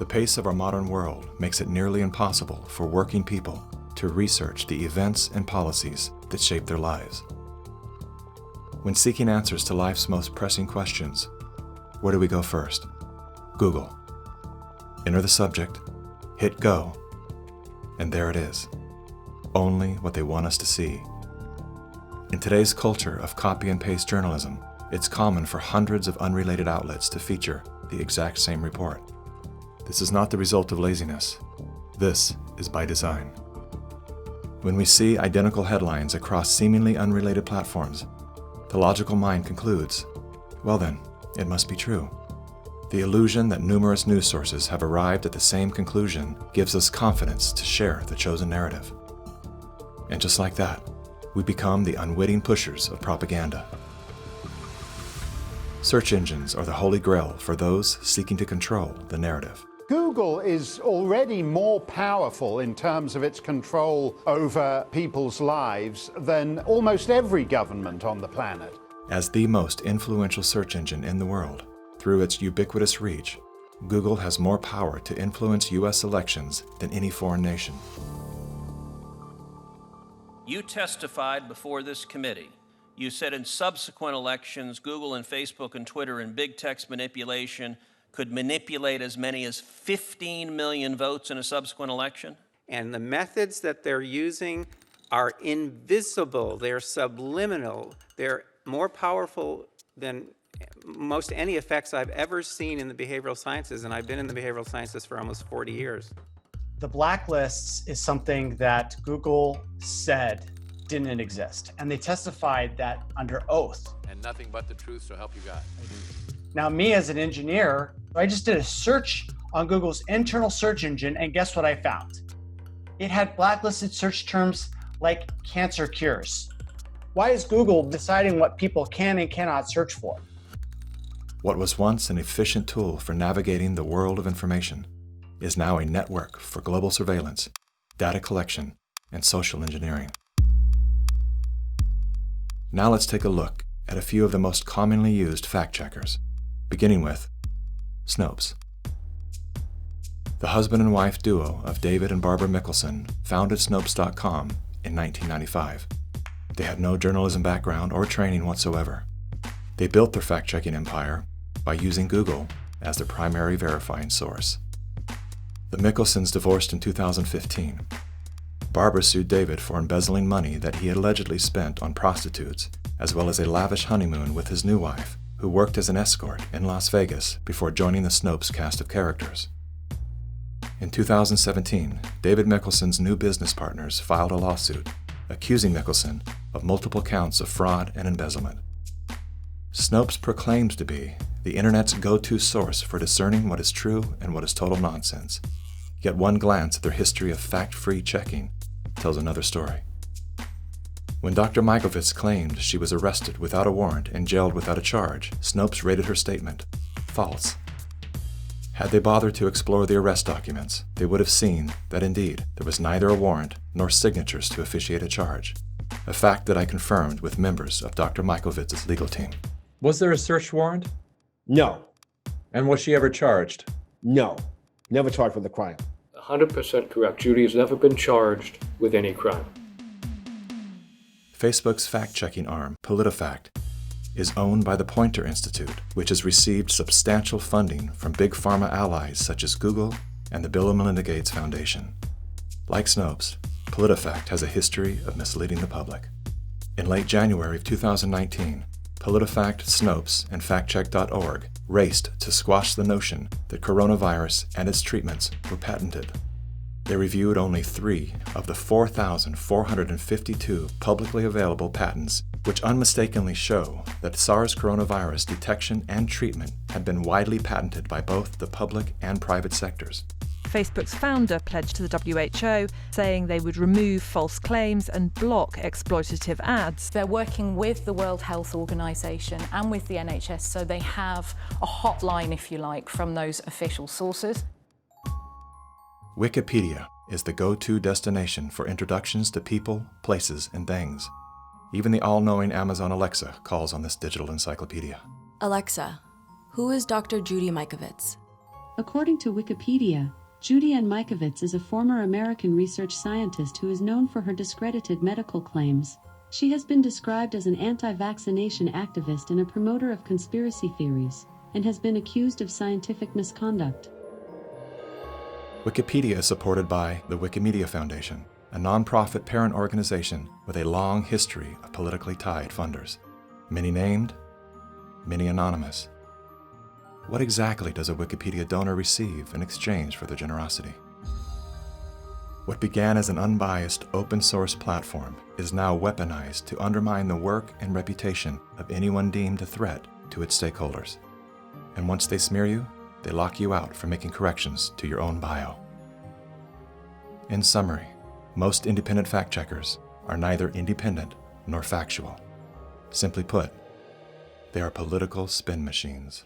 The pace of our modern world makes it nearly impossible for working people to research the events and policies that shape their lives. When seeking answers to life's most pressing questions, where do we go first? Google. Enter the subject, hit go, and there it is. Only what they want us to see. In today's culture of copy and paste journalism, it's common for hundreds of unrelated outlets to feature the exact same report. This is not the result of laziness. This is by design. When we see identical headlines across seemingly unrelated platforms, the logical mind concludes, well then, it must be true. The illusion that numerous news sources have arrived at the same conclusion gives us confidence to share the chosen narrative. And just like that, we become the unwitting pushers of propaganda. Search engines are the holy grail for those seeking to control the narrative. Google is already more powerful in terms of its control over people's lives than almost every government on the planet. As the most influential search engine in the world, through its ubiquitous reach, Google has more power to influence U.S. elections than any foreign nation. You testified before this committee. You said in subsequent elections, Google and Facebook and Twitter and big text manipulation could manipulate as many as 15 million votes in a subsequent election? And the methods that they're using are invisible, they're subliminal, they're more powerful than most any effects I've ever seen in the behavioral sciences, and I've been in the behavioral sciences for almost 40 years. The blacklists is something that Google said didn't exist, and they testified that under oath. And nothing but the truth, so help you God. Now, me as an engineer, I just did a search on Google's internal search engine, and guess what I found? It had blacklisted search terms like cancer cures. Why is Google deciding what people can and cannot search for? What was once an efficient tool for navigating the world of information is now a network for global surveillance, data collection, and social engineering. Now let's take a look at a few of the most commonly used fact checkers, beginning with Snopes. The husband and wife duo of David and Barbara Mickelson founded Snopes.com in 1995. They had no journalism background or training whatsoever. They built their fact-checking empire by using Google as their primary verifying source. The Mickelsons divorced in 2015. Barbara sued David for embezzling money that he had allegedly spent on prostitutes, as well as a lavish honeymoon with his new wife, who worked as an escort in Las Vegas before joining the Snopes cast of characters. In 2017, David Mickelson's new business partners filed a lawsuit accusing Mickelson of multiple counts of fraud and embezzlement. Snopes proclaims to be the internet's go-to source for discerning what is true and what is total nonsense. Yet one glance at their history of fact-free checking tells another story. When Dr. Mikovits claimed she was arrested without a warrant and jailed without a charge, Snopes rated her statement false. Had they bothered to explore the arrest documents, they would have seen that indeed there was neither a warrant nor signatures to officiate a charge, a fact that I confirmed with members of Dr. Mikovits' legal team. Was there a search warrant? No. And was she ever charged? No. Never charged with a crime. 100% correct. Judy has never been charged with any crime. Facebook's fact-checking arm, PolitiFact, is owned by the Poynter Institute, which has received substantial funding from big pharma allies such as Google and the Bill and Melinda Gates Foundation. Like Snopes, PolitiFact has a history of misleading the public. In late January of 2019, PolitiFact, Snopes, and FactCheck.org raced to squash the notion that coronavirus and its treatments were patented. They reviewed only 3 of the 4,452 publicly available patents, which unmistakably show that SARS coronavirus detection and treatment had been widely patented by both the public and private sectors. Facebook's founder pledged to the WHO, saying they would remove false claims and block exploitative ads. They're working with the World Health Organization and with the NHS, so they have a hotline, if you like, from those official sources. Wikipedia is the go-to destination for introductions to people, places, and things. Even the all-knowing Amazon Alexa calls on this digital encyclopedia. Alexa, who is Dr. Judy Mikovits? According to Wikipedia, Judy Ann Mikovits is a former American research scientist who is known for her discredited medical claims. She has been described as an anti-vaccination activist and a promoter of conspiracy theories, and has been accused of scientific misconduct. Wikipedia is supported by the Wikimedia Foundation, a nonprofit parent organization with a long history of politically tied funders. Many named, many anonymous. What exactly does a Wikipedia donor receive in exchange for their generosity? What began as an unbiased open source platform is now weaponized to undermine the work and reputation of anyone deemed a threat to its stakeholders. And once they smear you, they lock you out for making corrections to your own bio. In summary, most independent fact-checkers are neither independent nor factual. Simply put, they are political spin machines.